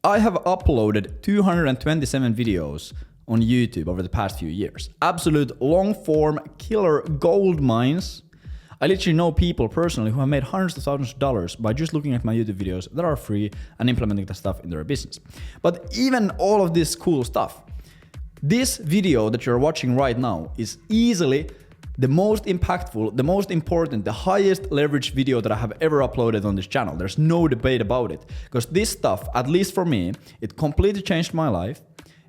I have uploaded 227 videos on YouTube over the past few years. Absolute long-form killer gold mines. I literally know people personally who have made hundreds of thousands of dollars by just looking at my YouTube videos that are free and implementing the stuff in their business. But even all of this cool stuff, this video that you're watching right now is easily the most impactful, the most important, the highest leverage video that I have ever uploaded on this channel. There's no debate about it. Because this stuff, at least for me, it completely changed my life.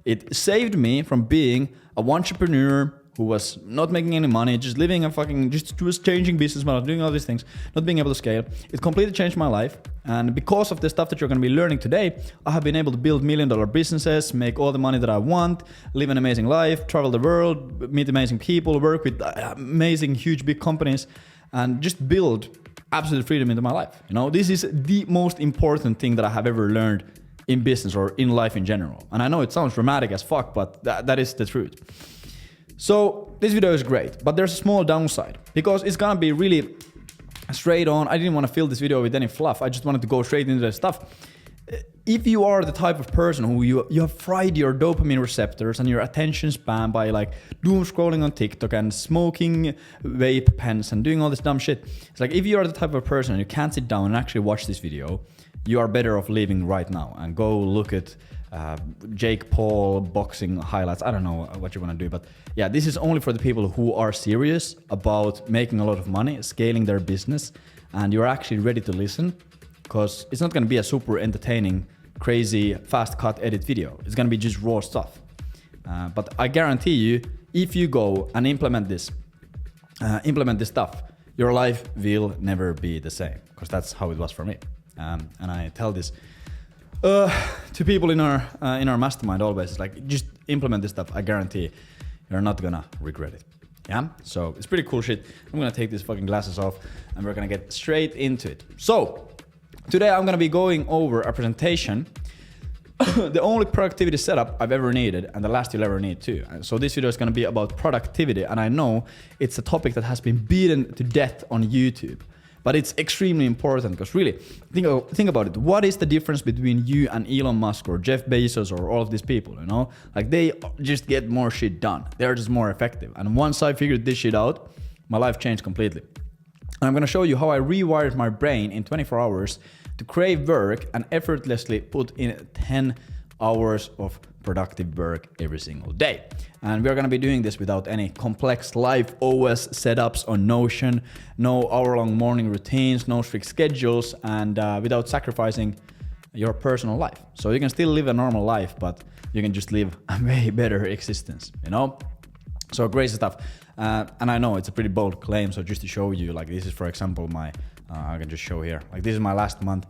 It saved me from being a entrepreneur who was not making any money, just living a just was changing business model, doing all these things, not being able to scale. It completely changed my life. And because of the stuff that you're going to be learning today, I have been able to build $1 million businesses, make all the money that I want, live an amazing life, travel the world, meet amazing people, work with amazing, huge, big companies, and just build absolute freedom into my life. You know, this is the most important thing that I have ever learned in business or in life in general. And I know it sounds dramatic as fuck, but that is the truth. So this video is great, but there's a small downside because it's gonna be really straight on. I didn't want to fill this video with any fluff. I just wanted to go straight into the stuff. If you are the type of person who you have fried your dopamine receptors and your attention span by like doom scrolling on TikTok and smoking vape pens and doing all this dumb shit, it's like if you are the type of person you can't sit down and actually watch this video, you are better off leaving right now and go look at Jake Paul boxing highlights. I don't know what you want to do, but yeah, this is only for the people who are serious about making a lot of money, scaling their business, and you're actually ready to listen, because it's not going to be a super entertaining, crazy, fast cut edit video. It's going to be just raw stuff. But I guarantee you, if you go and implement this stuff, your life will never be the same, because that's how it was for me. And I tell this to people in our mastermind always. It's like, just implement this stuff. I guarantee you're not gonna regret it. Yeah, so it's pretty cool shit. I'm gonna take these fucking glasses off and we're gonna get straight into it. So today I'm gonna be going over a presentation, the only productivity setup I've ever needed and the last you'll ever need too. So this video is gonna be about productivity, and I know it's a topic that has been beaten to death on YouTube. But it's extremely important because really, think about it. What is the difference between you and Elon Musk or Jeff Bezos or all of these people, you know? Like, they just get more shit done. They're just more effective. And once I figured this shit out, my life changed completely. And I'm gonna show you how I rewired my brain in 24 hours to crave work and effortlessly put in 10 hours of productive work every single day. And we're gonna be doing this without any complex life OS setups on Notion, no hour-long morning routines, no strict schedules, and without sacrificing your personal life. So you can still live a normal life, but you can just live a way better existence, you know? So crazy stuff. And I know it's a pretty bold claim, so just to show you, like this is, for example, my, I can just show here, like this is my last month.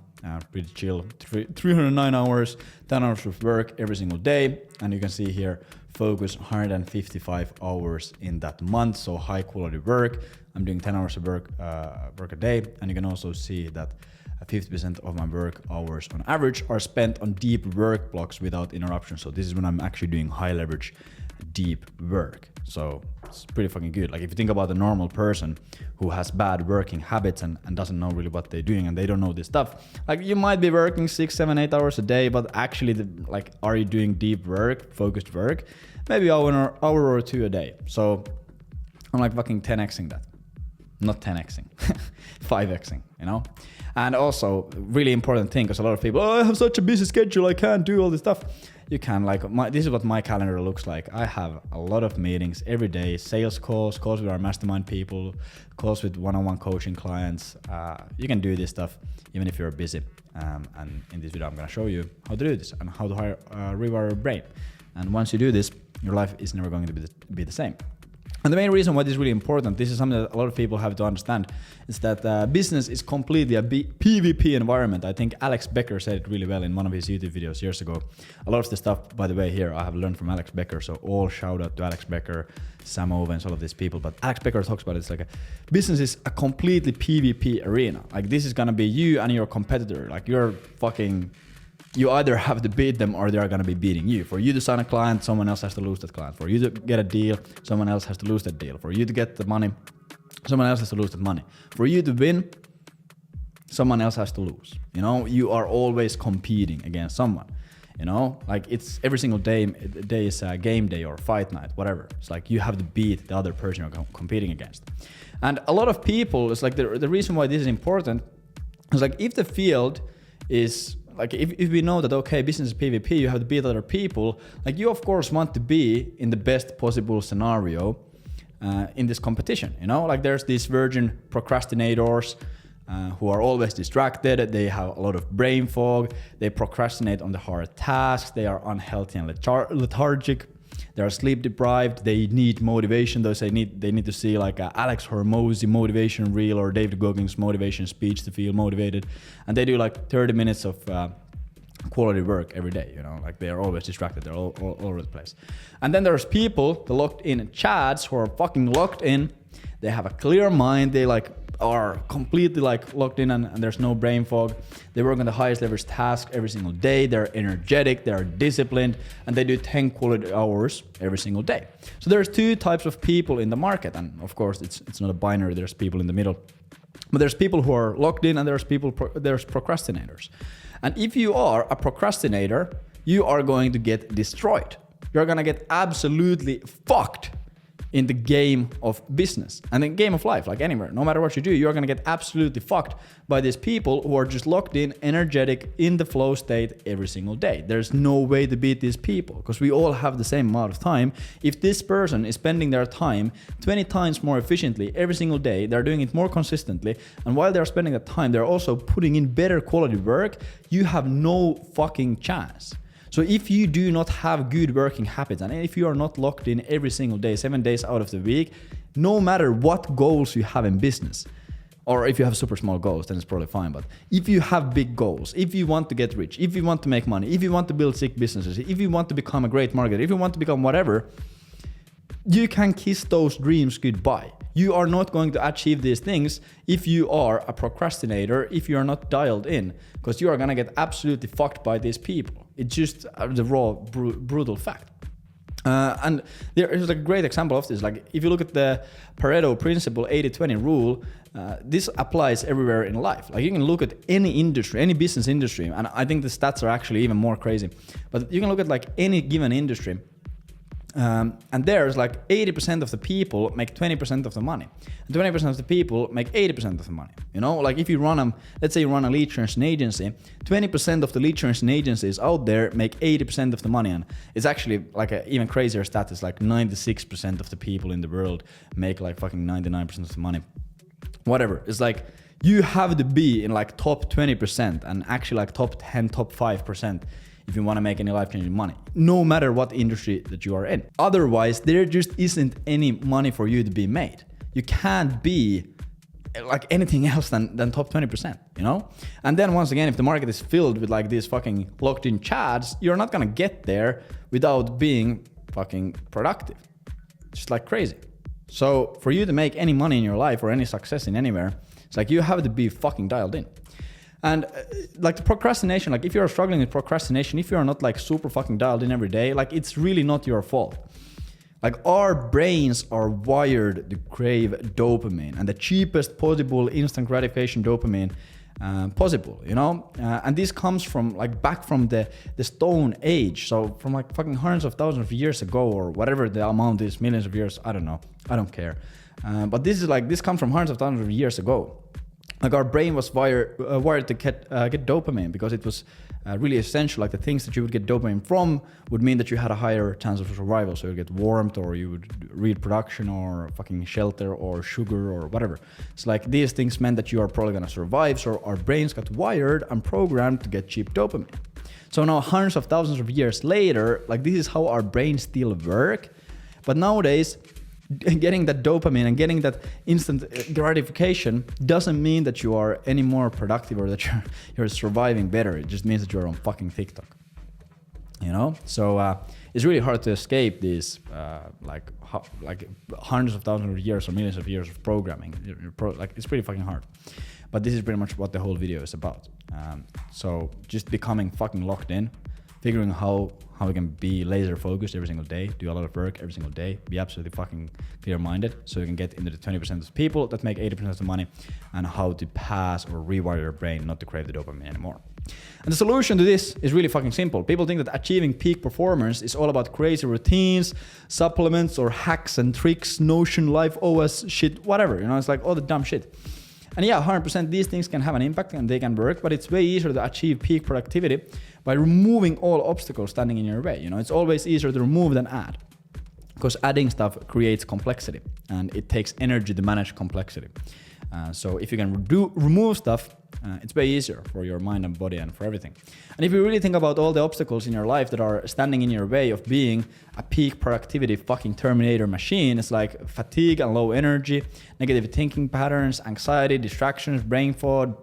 Pretty chill, 309 hours, 10 hours of work every single day. And you can see here, focus 155 hours in that month. So high quality work. I'm doing 10 hours of work a day. And you can also see that 50% of my work hours on average are spent on deep work blocks without interruption. So this is when I'm actually doing high leverage, deep work. So it's pretty fucking good. Like if you think about a normal person who has bad working habits and doesn't know really what they're doing and they don't know this stuff, like you might be working 6, 7, 8 hours a day, but actually like, are you doing deep work, focused work? Maybe hour or two a day. So I'm like fucking 10xing that. Not 10xing, 5xing, you know? And also really important thing, because a lot of people, oh, I have such a busy schedule, I can't do all this stuff. You can, like, this is what my calendar looks like. I have a lot of meetings every day, sales calls with our mastermind people, calls with one-on-one coaching clients. You can do this stuff even if you're busy. And in this video, I'm gonna show you how to do this and how to rewire your brain. And once you do this, your life is never going to be the same. And the main reason why this is really important, this is something that a lot of people have to understand, is that business is completely a PvP environment. I think Alex Becker said it really well in one of his YouTube videos years ago. A lot of the stuff, by the way, here I have learned from Alex Becker, so all shout out to Alex Becker, Sam Owens, all of these people. But Alex Becker talks about it, it's like business is a completely PvP arena. Like this is gonna be you and your competitor. Like you either have to beat them or they're going to be beating you. For you to sign a client, someone else has to lose that client. For you to get a deal, someone else has to lose that deal. For you to get the money, someone else has to lose that money. For you to win, someone else has to lose. You know, you are always competing against someone. You know, like it's every single day is a game day or fight night, whatever. It's like you have to beat the other person you're competing against. And a lot of people, it's like the reason why this is important is like if the field is like if we know that okay, business is PvP, you have to beat other people, like you of course want to be in the best possible scenario in this competition. You know, like there's these virgin procrastinators who are always distracted, they have a lot of brain fog, they procrastinate on the hard tasks, they are unhealthy and lethargic, they are sleep deprived, they need motivation, they need to see like Alex Hormozy motivation reel or David Goggins motivation speech to feel motivated, and they do like 30 minutes of quality work every day, you know, like they are always distracted, they're all over the place. And then there's people, the locked in chads who are fucking locked in, they have a clear mind, they like are completely like locked in and there's no brain fog. They work on the highest leverage task every single day. They're energetic, they're disciplined, and they do 10 quality hours every single day. So there's two types of people in the market, and of course it's not a binary, there's people in the middle. But there's people who are locked in and there's procrastinators. And if you are a procrastinator, you are going to get destroyed. You're gonna get absolutely fucked in the game of business and the game of life, like anywhere. No matter what you do, you're gonna get absolutely fucked by these people who are just locked in, energetic, in the flow state every single day. There's no way to beat these people because we all have the same amount of time. If this person is spending their time 20 times more efficiently every single day, they're doing it more consistently, and while they're spending that time, they're also putting in better quality work, you have no fucking chance. So if you do not have good working habits, and if you are not locked in every single day, 7 days out of the week, no matter what goals you have in business, or if you have super small goals, then it's probably fine. But if you have big goals, if you want to get rich, if you want to make money, if you want to build sick businesses, if you want to become a great marketer, if you want to become whatever, you can kiss those dreams goodbye. You are not going to achieve these things if you are a procrastinator, if you are not dialed in, because you are going to get absolutely fucked by these people. It's just the raw, brutal fact. And there is a great example of this. Like if you look at the Pareto principle, 80-20 rule, this applies everywhere in life. Like you can look at any industry, any business industry, and I think the stats are actually even more crazy. But you can look at like any given industry, and there's like 80% of the people make 20% of the money, and 20% of the people make 80% of the money. You know, like if you run let's say you run a lead generation agency, 20% of the lead generation agencies out there make 80% of the money, and it's actually like an even crazier stat. It's like 96% of the people in the world make like fucking 99% of the money. Whatever. It's like you have to be in like top 20% and actually like top 10, top 5%. If you want to make any life-changing money, no matter what industry that you are in. Otherwise, there just isn't any money for you to be made. You can't be like anything else than top 20%, you know? And then once again, if the market is filled with like these fucking locked in chads, you're not gonna get there without being fucking productive. Just like crazy. So for you to make any money in your life or any success in anywhere, it's like you have to be fucking dialed in. And like the procrastination, like if you're struggling with procrastination, if you're not like super fucking dialed in every day, like it's really not your fault. Like our brains are wired to crave dopamine and the cheapest possible instant gratification dopamine possible, you know? And this comes from like back from the Stone Age. So from like fucking hundreds of thousands of years ago or whatever the amount is, millions of years, I don't know. I don't care. But this comes from hundreds of thousands of years ago. Like our brain was wired to get dopamine because it was really essential. Like the things that you would get dopamine from would mean that you had a higher chance of survival. So you get warmth, or you would reproduction, or fucking shelter, or sugar, or whatever. It's like these things meant that you are probably gonna survive. So our brains got wired and programmed to get cheap dopamine. So now hundreds of thousands of years later, like this is how our brains still work. But nowadays, getting that dopamine and getting that instant gratification doesn't mean that you are any more productive or that you're surviving better. It just means that you're on fucking TikTok, you know? So it's really hard to escape these like hundreds of thousands of years or millions of years of programming. It's pretty fucking hard. But this is pretty much what the whole video is about. So just becoming fucking locked in, figuring how we can be laser focused every single day, do a lot of work every single day, be absolutely fucking clear-minded, so you can get into the 20% of people that make 80% of the money, and how to pass or rewire your brain not to crave the dopamine anymore. And the solution to this is really fucking simple. People think that achieving peak performance is all about crazy routines, supplements, or hacks and tricks, Notion, Life OS shit, whatever. You know, it's like all the dumb shit. And yeah, 100% these things can have an impact and they can work, but it's way easier to achieve peak productivity by removing all obstacles standing in your way. You know, it's always easier to remove than add, because adding stuff creates complexity and it takes energy to manage complexity. So if you can remove stuff, it's way easier for your mind and body and for everything. And if you really think about all the obstacles in your life that are standing in your way of being a peak productivity fucking Terminator machine, it's like fatigue and low energy, negative thinking patterns, anxiety, distractions, brain fog,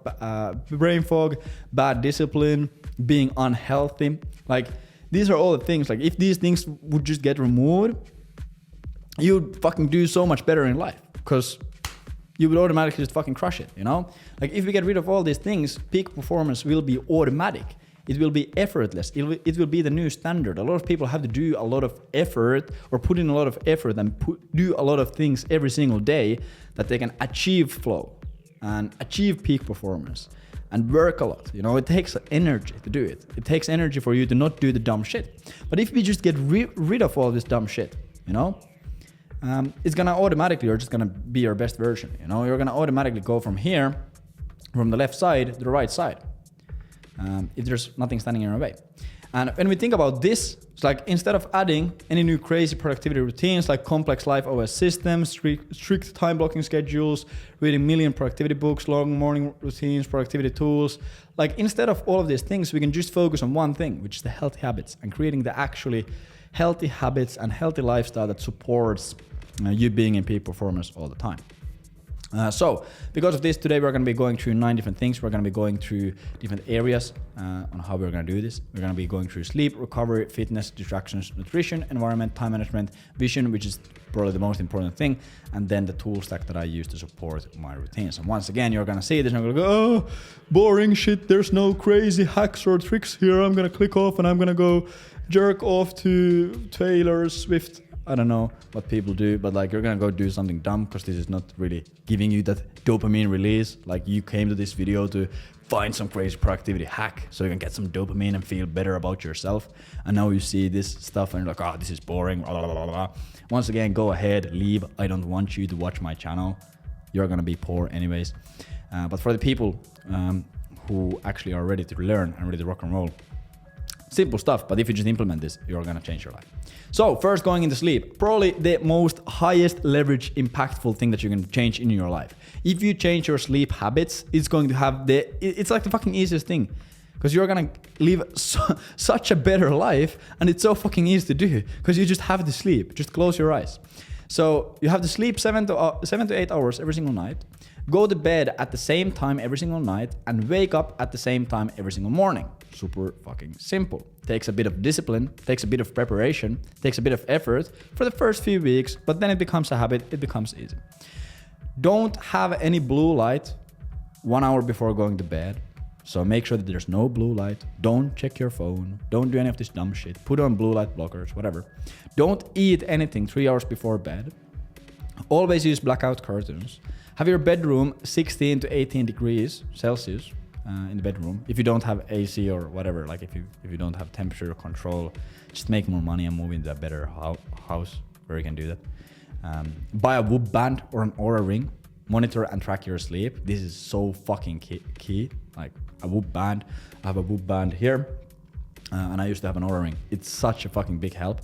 bad discipline, being unhealthy. Like, these are all the things. Like, if these things would just get removed, you'd fucking do so much better in life, because you would automatically just fucking crush it, you know? Like, if we get rid of all these things, peak performance will be automatic. It will be effortless. It will be the new standard. A lot of people have to do a lot of effort, or put in a lot of effort and do a lot of things every single day that they can achieve flow and achieve peak performance and work a lot. You know, it takes energy to do it. It takes energy for you to not do the dumb shit. But if we just get rid of all this dumb shit, you know, it's gonna automatically, you're just gonna be your best version. You know, you're gonna automatically go from here, from the left side to the right side, if there's nothing standing in your way. And when we think about this, it's like, instead of adding any new crazy productivity routines like complex Life OS systems, strict time blocking schedules, reading million productivity books, long morning routines, productivity tools, like, instead of all of these things, we can just focus on one thing, which is the healthy habits, and creating the actually healthy habits and healthy lifestyle that supports you being in peak performance all the time. So because of this, today we're going to be going through 9 different things. We're going to be going through different areas on how we're going to do this. We're going to be going through sleep, recovery, fitness, distractions, nutrition, environment, time management, vision, which is probably the most important thing, and then the tool stack that I use to support my routines. And once again, you're going to see this and you're going to go, oh, boring shit, there's no crazy hacks or tricks here. I'm going to click off and I'm going to go jerk off to Taylor Swift. I don't know what people do, but like, you're gonna go do something dumb, because this is not really giving you that dopamine release. Like, you came to this video to find some crazy productivity hack so you can get some dopamine and feel better about yourself. And now you see this stuff and you're like, oh, this is boring. Blah, blah, blah, blah. Once again, go ahead, leave. I don't want you to watch my channel. You're gonna be poor anyways. But for the people who actually are ready to learn and ready to rock and roll, simple stuff, but if you just implement this, you're gonna change your life. So first, going into sleep, probably the most highest leverage impactful thing that you can change in your life. If you change your sleep habits, it's going to have it's like the fucking easiest thing, because you're gonna live such a better life, and it's so fucking easy to do, because you just have to sleep. Just close your eyes. So you have to sleep 7 to 8 hours every single night, go to bed at the same time every single night, and wake up at the same time every single morning. Super fucking simple. Takes a bit of discipline, takes a bit of preparation, takes a bit of effort for the first few weeks, but then it becomes a habit, it becomes easy. Don't have any blue light 1 hour before going to bed. So make sure that there's no blue light. Don't check your phone. Don't do any of this dumb shit. Put on blue light blockers, whatever. Don't eat anything 3 hours before bed. Always use blackout curtains. Have your bedroom 16 to 18 degrees Celsius in the bedroom. If you don't have AC or whatever, like if you don't have temperature control, just make more money and move into a better house where you can do that. Buy a Whoop band or an Oura ring. Monitor and track your sleep. This is so fucking key. Like a Whoop band. I have a Whoop band here, and I used to have an Oura ring. It's such a fucking big help.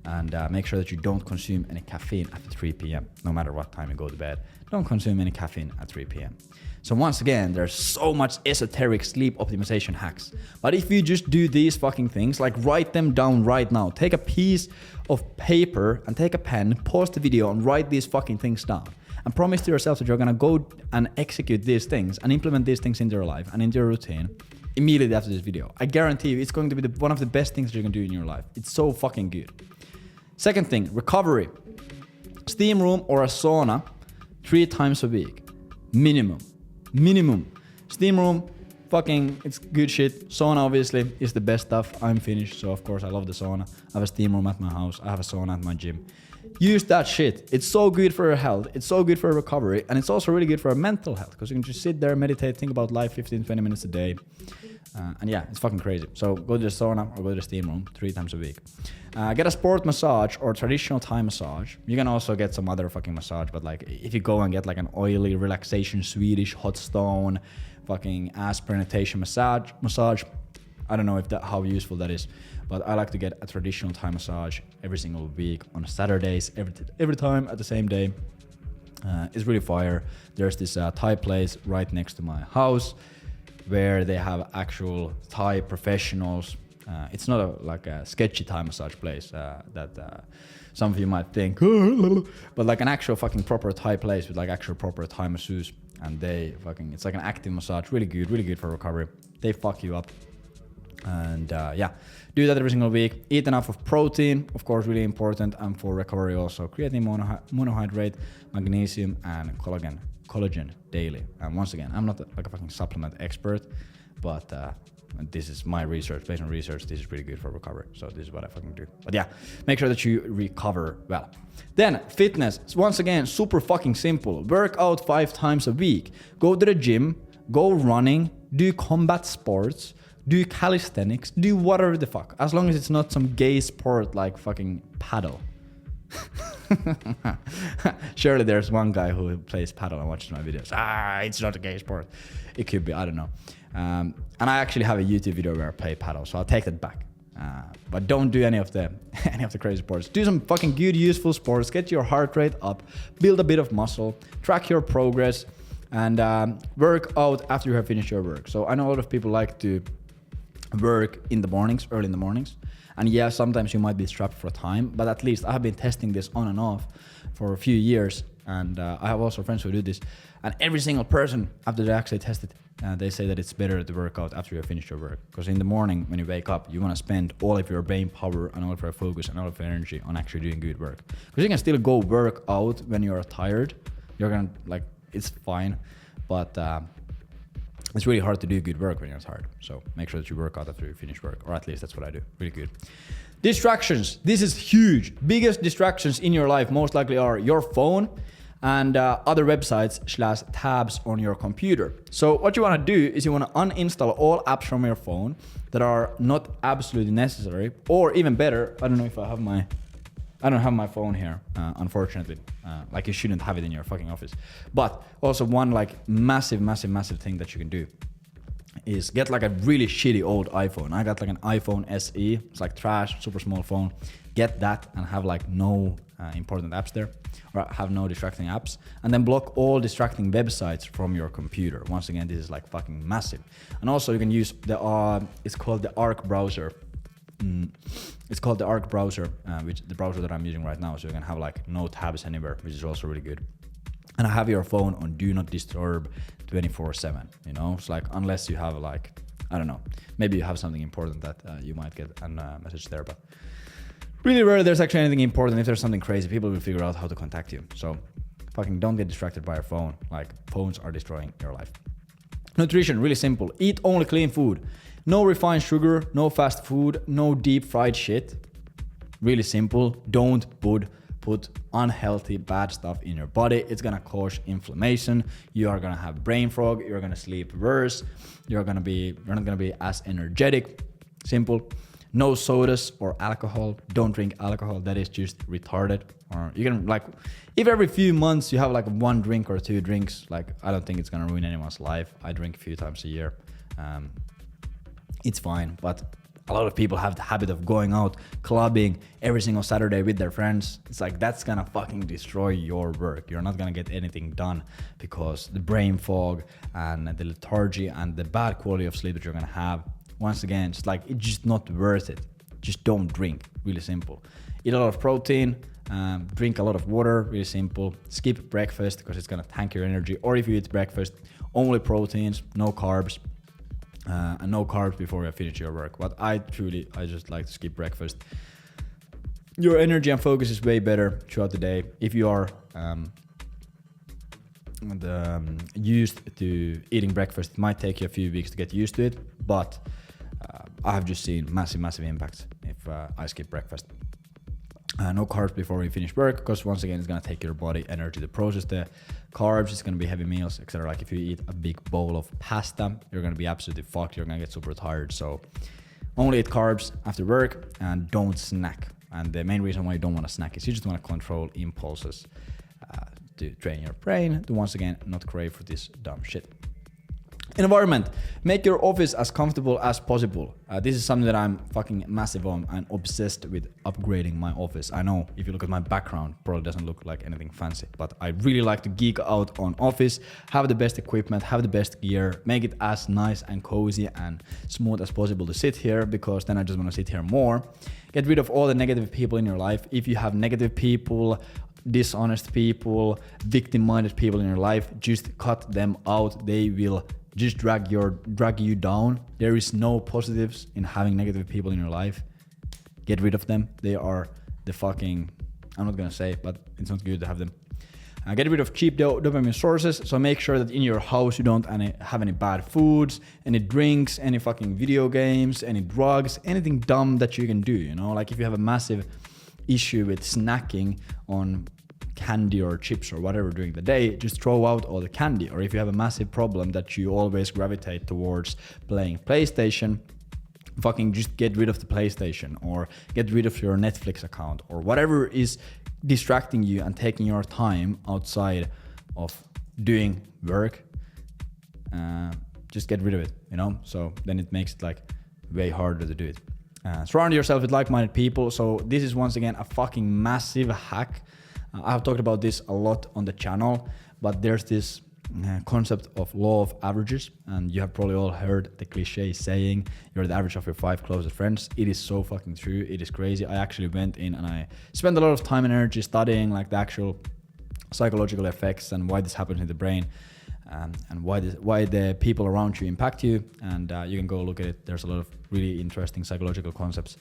And make sure that you don't consume any caffeine after 3 p.m. No matter what time you go to bed, don't consume any caffeine at 3 p.m. So once again, there's so much esoteric sleep optimization hacks. But if you just do these fucking things, like write them down right now. Take a piece of paper and take a pen, pause the video and write these fucking things down. And promise to yourself that you're gonna go and execute these things and implement these things into your life and into your routine immediately after this video. I guarantee you, it's going to be one of the best things you can do in your life. It's so fucking good. Second thing, recovery. Steam room or a sauna 3 times a week. Minimum. Steam room fucking, it's good shit. Sauna obviously is the best stuff. I'm Finnish, so of course I love the sauna. I have a steam room at my house. I have a sauna at my gym. Use that shit. It's so good for your health. It's so good for recovery. And it's also really good for your mental health because you can just sit there, meditate, think about life 15, 20 minutes a day. And yeah, it's fucking crazy. So go to the sauna or go to the steam room 3 times a week. Get a sport massage or traditional Thai massage. You can also get some other fucking massage, but like if you go and get like an oily relaxation Swedish hot stone fucking ass penetration massage, I don't know if how useful that is, but I like to get a traditional Thai massage every single week on Saturdays, every time at the same day. It's really fire. There's this Thai place right next to my house where they have actual Thai professionals. It's not like a sketchy Thai massage place that some of you might think, but like an actual fucking proper Thai place with like actual proper Thai masseuse. And it's like an active massage, really good for recovery. They fuck you up. And yeah, do that every single week. Eat enough of protein, of course, really important. And for recovery also, creatine monohydrate, magnesium, and collagen daily. And once again, I'm not like a fucking supplement expert, but this is my research. Based on research, this is really good for recovery. So this is what I fucking do. But yeah, make sure that you recover well. Then fitness, once again, super fucking simple. Work out 5 times a week. Go to the gym, go running, do combat sports, do calisthenics, do whatever the fuck. As long as it's not some gay sport like fucking paddle. Surely there's one guy who plays paddle and watches my videos. It's not a gay sport. It could be, I don't know. And I actually have a YouTube video where I play paddle, so I'll take that back. But don't do any of the crazy sports. Do some fucking good, useful sports. Get your heart rate up, build a bit of muscle, track your progress, and work out after you have finished your work. So I know a lot of people like to work in the mornings, early in the mornings. And yeah, sometimes you might be strapped for time, but at least I have been testing this on and off for a few years. And I have also friends who do this. And every single person, after they actually test it, they say that it's better to work out after you have finished your work. Because in the morning, when you wake up, you want to spend all of your brain power and all of your focus and all of your energy on actually doing good work. Because you can still go work out when you're tired. You're going to, like, it's fine. But it's really hard to do good work when you're tired. So make sure that you work out after you finish work, or at least that's what I do. Really good. Distractions. This is huge. Biggest distractions in your life most likely are your phone and other websites / tabs on your computer. So what you want to do is you want to uninstall all apps from your phone that are not absolutely necessary, or even better, I don't know if I don't have my phone here, unfortunately. Like you shouldn't have it in your fucking office. But also one like massive thing that you can do is get like a really shitty old iPhone. I got like an iPhone SE. It's like trash, super small phone. Get that and have like no important apps there, or have no distracting apps, and then block all distracting websites from your computer. Once again, this is like fucking massive. And also you can use the it's called the Arc browser. It's called the Arc browser, which the browser that I'm using right now, so you can have like no tabs anywhere, which is also really good. And I have your phone on do not disturb 24/7. You know, it's like unless you have like, I don't know, maybe you have something important that you might get a message there, but really rarely there's actually anything important. If there's something crazy, people will figure out how to contact you. So fucking don't get distracted by your phone. Like phones are destroying your life. Nutrition, really simple. Eat only clean food. No refined sugar, no fast food, no deep fried shit. Really simple. Don't put unhealthy, bad stuff in your body. It's gonna cause inflammation. You are gonna have brain fog. You're gonna sleep worse. You're not gonna be as energetic. Simple. No sodas or alcohol. Don't drink alcohol. That is just retarded. Or you can like, if every few months you have like 1 drink or 2 drinks, like I don't think it's gonna ruin anyone's life. I drink a few times a year. It's fine, but a lot of people have the habit of going out clubbing every single Saturday with their friends. It's like that's gonna fucking destroy your work. You're not gonna get anything done because the brain fog and the lethargy and the bad quality of sleep that you're gonna have. Once again, it's like it's just not worth it. Just don't drink. Really simple. Eat a lot of protein. Drink a lot of water. Really simple. Skip breakfast because it's gonna tank your energy. Or if you eat breakfast, only proteins, no carbs. And no carbs before you finish your work. But I just like to skip breakfast. Your energy and focus is way better throughout the day if you are used to eating breakfast. It might take you a few weeks to get used to it, but I have just seen massive impacts if I skip breakfast. No carbs before you finish work, because once again it's gonna take your body energy to process the carbs. It's gonna be heavy meals, etc. Like if you eat a big bowl of pasta, you're gonna be absolutely fucked. You're gonna get super tired. So only eat carbs after work and don't snack. And the main reason why you don't want to snack is you just want to control impulses to train your brain to once again not crave for this dumb shit. Environment. Make your office as comfortable as possible. This is something that I'm fucking massive on and obsessed with upgrading my office. I know if you look at my background, probably doesn't look like anything fancy, but I really like to geek out on office, have the best equipment, have the best gear, make it as nice and cozy and smooth as possible to sit here, because then I just want to sit here more. Get rid of all the negative people in your life. If you have negative people, dishonest people, victim-minded people in your life, just cut them out. They will just drag you down. There is no positives in having negative people in your life. Get rid of them. They are the fucking, I'm not gonna say, but it's not good to have them. Get rid of cheap dopamine sources. So make sure that in your house you don't have any bad foods, any drinks, any fucking video games, any drugs, anything dumb that you can do, you know? Like if you have a massive issue with snacking on candy or chips or whatever during the day, just throw out all the candy. Or if you have a massive problem that you always gravitate towards playing PlayStation, fucking just get rid of the PlayStation or get rid of your Netflix account or whatever is distracting you and taking your time outside of doing work. Just get rid of it, you know? So then it makes it like way harder to do it. Surround yourself with like-minded people. So this is once again a fucking massive hack. I've talked about this a lot on the channel, but there's this concept of law of averages, and you have probably all heard the cliche saying, you're the average of your 5 closest friends. It is so fucking true. It is crazy. I actually went in and I spent a lot of time and energy studying like the actual psychological effects and why this happens in the brain, and why the people around you impact you. And you can go look at it. There's a lot of really interesting psychological concepts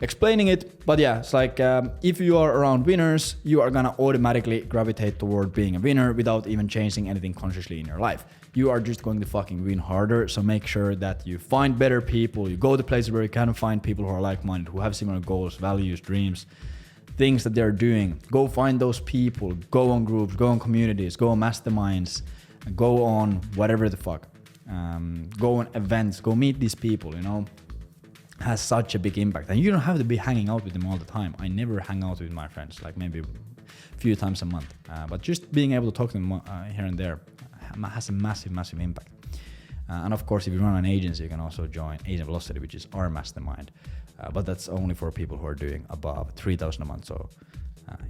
explaining it. But yeah, it's like if you are around winners, you are gonna automatically gravitate toward being a winner without even changing anything consciously in your life. You are just going to fucking win harder. So make sure that you find better people. You go to places where you can find people who are like-minded, who have similar goals, values, dreams, things that they're doing. Go find those people. Go on groups, go on communities, go on masterminds, go on whatever the fuck. Go on events, go meet these people, you know. Has such a big impact, and you don't have to be hanging out with them all the time. I never hang out with my friends, like maybe a few times a month, but just being able to talk to them here and there has a massive impact. And of course, if you run an agency, you can also join Agent Velocity, which is our mastermind, but that's only for people who are doing above 3,000 a month. So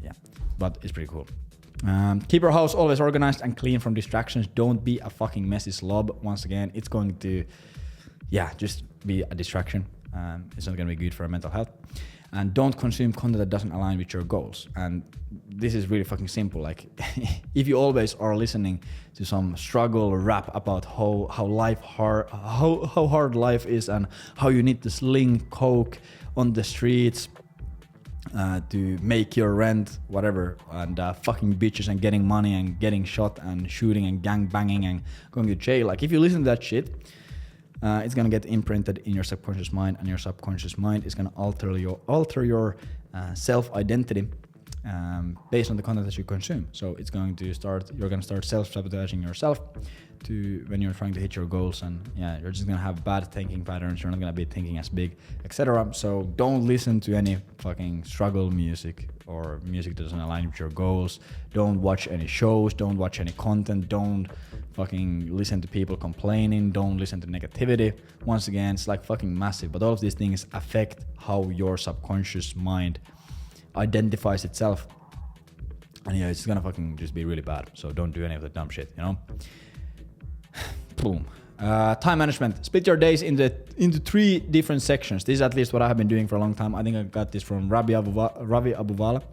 yeah, but it's pretty cool. Keep your house always organized and clean from distractions. Don't be a fucking messy slob. Once again, it's going to just be a distraction. It's not going to be good for our mental health. And don't consume content that doesn't align with your goals. And this is really fucking simple. Like if you always are listening to some struggle rap about how hard life is and how you need to sling coke on the streets to make your rent, whatever, and fucking bitches and getting money and getting shot and shooting and gang banging and going to jail. Like if you listen to that shit, it's gonna get imprinted in your subconscious mind, and your subconscious mind is gonna alter your self-identity based on the content that you consume. So it's going to you're gonna start self-sabotaging yourself when you're trying to hit your goals, and you're just gonna have bad thinking patterns. You're not gonna be thinking as big, etc. So don't listen to any fucking struggle music or music that doesn't align with your goals. Don't watch any shows. Don't watch any content. Don't fucking listen to people complaining. Don't listen to negativity. Once again, it's like fucking massive, but all of these things affect how your subconscious mind identifies itself, and it's gonna fucking just be really bad. So don't do any of the dumb shit, you know. Boom. Time management. Split your days into 3 different sections. This is at least what I have been doing for a long time. I think I got this from Ravi Abuvala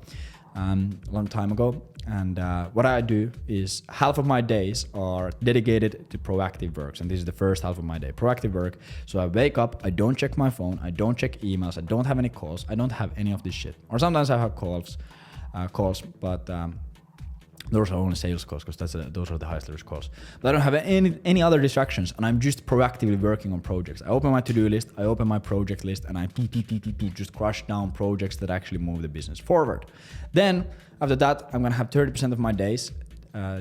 a long time ago. And what I do is half of my days are dedicated to proactive works. And this is the first half of my day, proactive work. So I wake up, I don't check my phone, I don't check emails, I don't have any calls, I don't have any of this shit. Or sometimes I have calls, but Those are only sales calls because those are the highest leverage calls. But I don't have any other distractions, and I'm just proactively working on projects. I open my to-do list, I open my project list, and I just crush down projects that actually move the business forward. Then after that, I'm gonna have 30% of my days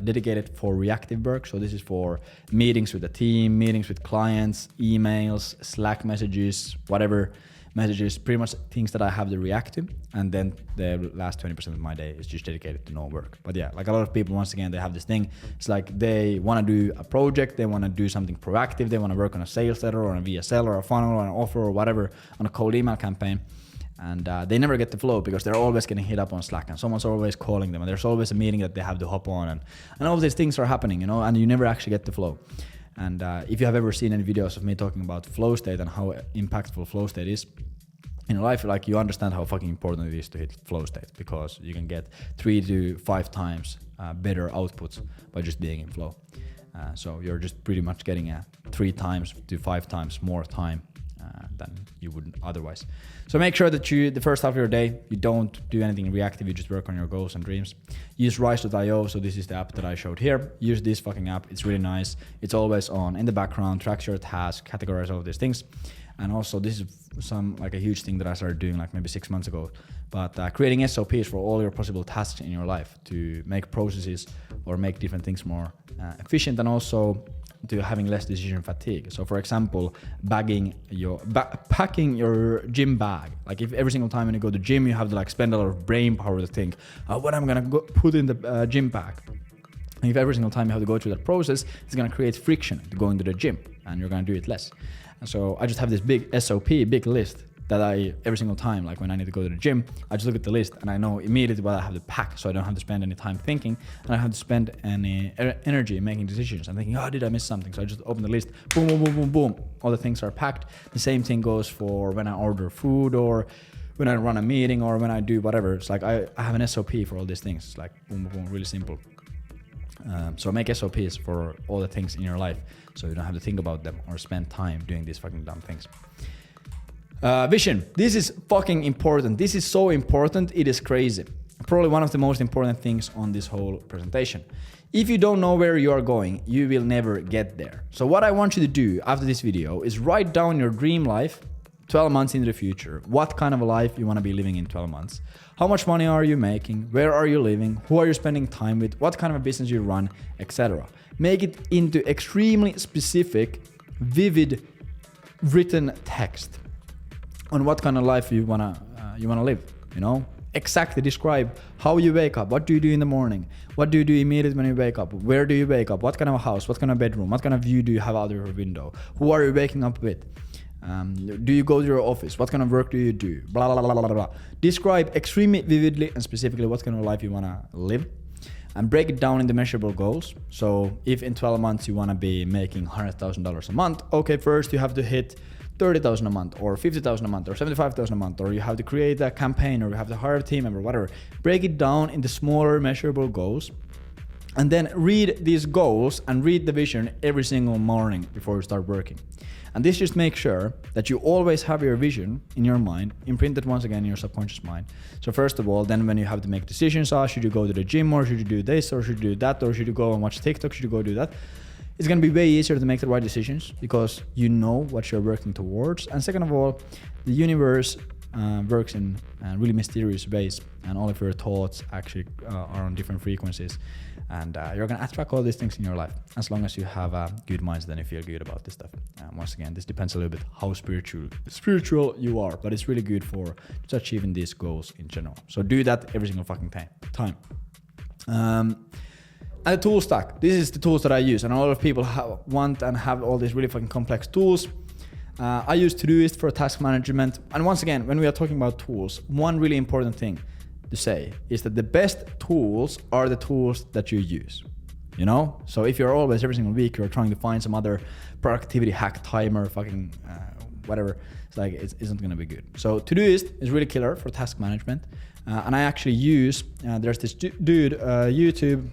dedicated for reactive work. So this is for meetings with the team, meetings with clients, emails, Slack messages, whatever messages, pretty much things that I have to react to. And then the last 20% of my day is just dedicated to no work. But yeah, like a lot of people, once again, they have this thing. It's like they want to do a project, they want to do something proactive, they want to work on a sales letter or a VSL or a funnel or an offer or whatever on a cold email campaign. And they never get the flow because they're always getting hit up on Slack and someone's always calling them and there's always a meeting that they have to hop on and all these things are happening, you know, and you never actually get the flow. And if you have ever seen any videos of me talking about flow state and how impactful flow state is in life, like you understand how fucking important it is to hit flow state because you can get 3 to 5 times better outputs by just being in flow. So you're just pretty much getting 3 times to 5 times more time than you would otherwise. So make sure that the first half of your day, you don't do anything reactive, you just work on your goals and dreams. Use Rise.io, so this is the app that I showed here. Use this fucking app, it's really nice. It's always on in the background, tracks your tasks, categorize all of these things. And also this is a huge thing that I started doing like maybe 6 months ago, but creating SOPs for all your possible tasks in your life to make processes or make different things more efficient and also to having less decision fatigue. So for example, packing your gym bag. Like if every single time when you go to gym, you have to like spend a lot of brain power to think, what I'm gonna put in the gym bag. And if every single time you have to go through that process, it's gonna create friction to going to the gym and you're gonna do it less. And so I just have this big SOP, big list that I, every single time, like when I need to go to the gym, I just look at the list and I know immediately what I have to pack so I don't have to spend any time thinking and I have to spend any energy making decisions. I'm thinking, did I miss something? So I just open the list, boom, boom, boom, boom, boom. All the things are packed. The same thing goes for when I order food or when I run a meeting or when I do whatever. It's like I have an SOP for all these things. It's like boom, boom, boom, really simple. So make SOPs for all the things in your life so you don't have to think about them or spend time doing these fucking dumb things. Vision. This is fucking important. This is so important. It is crazy. Probably one of the most important things on this whole presentation. If you don't know where you are going, you will never get there. So what I want you to do after this video is write down your dream life 12 months into the future. What kind of a life you want to be living in 12 months? How much money are you making? Where are you living? Who are you spending time with? What kind of a business you run, etc. Make it into extremely specific, vivid, written text on what kind of life you wanna live. You know, exactly describe how you wake up. What do you do in the morning? What do you do immediately when you wake up? Where do you wake up? What kind of a house? What kind of bedroom? What kind of view do you have out of your window? Who are you waking up with? Do you go to your office? What kind of work do you do? Blah, blah, blah, blah, blah, blah. Describe extremely vividly and specifically what kind of life you want to live and break it down into measurable goals. So if in 12 months you want to be making $100,000 a month, okay, first you have to hit 30,000 a month or 50,000 a month or 75,000 a month, or you have to create a campaign or you have to hire a team member, whatever. Break it down into smaller measurable goals and then read these goals and read the vision every single morning before you start working. And this just makes sure that you always have your vision in your mind, imprinted once again in your subconscious mind. So first of all, then when you have to make decisions, should you go to the gym or should you do this or should you do that or should you go and watch TikTok, should you go do that? It's going to be way easier to make the right decisions because you know what you're working towards. And second of all, the universe works in really mysterious ways and all of your thoughts actually are on different frequencies. And you're going to attract all these things in your life as long as you have a good mindset and you feel good about this stuff. Once again, this depends a little bit how spiritual you are, but it's really good for just achieving these goals in general. So do that every single fucking time. And the tool stack. This is the tools that I use, and a lot of people want and have all these really fucking complex tools. I use Todoist for task management. And once again, when we are talking about tools, one really important thing to say is that the best tools are the tools that you use. You know? So if you're always, every single week, you're trying to find some other productivity hack, timer, fucking whatever, it's like, it isn't gonna be good. So Todoist is really killer for task management. And I actually use, there's this dude, YouTube,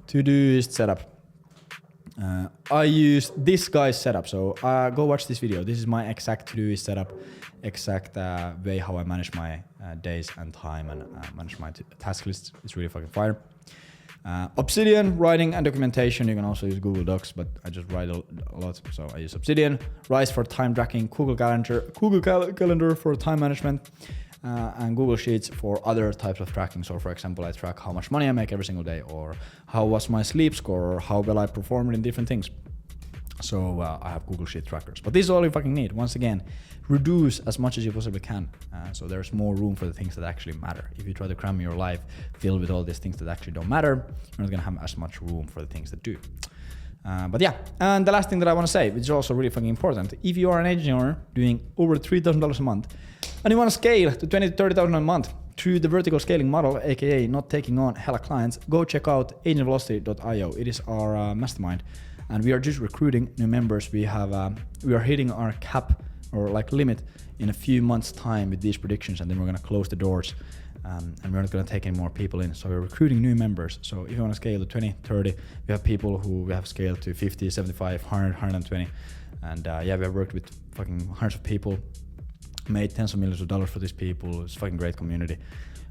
Todoist setup. I use this guy's setup. So go watch this video. This is my exact to-do setup, exact way how I manage my days and time and manage my task list. It's really fucking fire. Obsidian, writing and documentation. You can also use Google Docs, but I just write a lot, so I use Obsidian. Rise for time tracking, Google Calendar for time management, and Google Sheets for other types of tracking. So for example, I track how much money I make every single day, or how was my sleep score, or how well I performed in different things. So I have Google Sheet trackers. But this is all you fucking need. Once again, reduce as much as you possibly can. So there's more room for the things that actually matter. If you try to cram your life filled with all these things that actually don't matter, you're not gonna have as much room for the things that do. But yeah, and the last thing that I wanna say, which is also really fucking important, if you are an agency owner doing over $3,000 a month, and you wanna scale to $20,000 to $30,000 a month through the vertical scaling model, aka not taking on hella clients, go check out agentvelocity.io. It is our mastermind. And we are just recruiting new members. We are hitting our cap or like limit in a few months time with these predictions, and then we're gonna close the doors and we're not gonna take any more people in. So we're recruiting new members. So if you wanna scale to 20, 30, we have people who we have scaled to 50, 75, 100, 120. And yeah, we have worked with fucking hundreds of people, made tens of millions of dollars for these people. It's a fucking great community.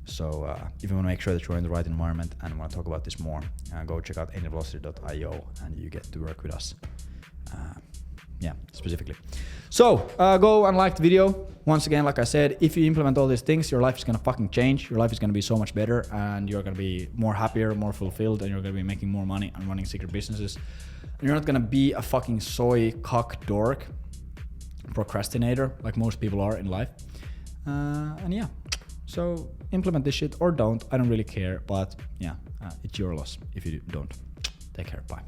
So if you want to make sure that you're in the right environment and want to talk about this more, go check out agentvelocity.io and you get to work with us. Yeah, specifically. So go and like the video. Once again, like I said, if you implement all these things, your life is gonna fucking change. Your life is gonna be so much better, and you're gonna be more happier, more fulfilled, and you're gonna be making more money and running secret businesses. And you're not gonna be a fucking soy cock dork procrastinator like most people are in life. And yeah. So implement this shit or don't. I don't really care, but yeah, it's your loss if you don't. Take care. Bye.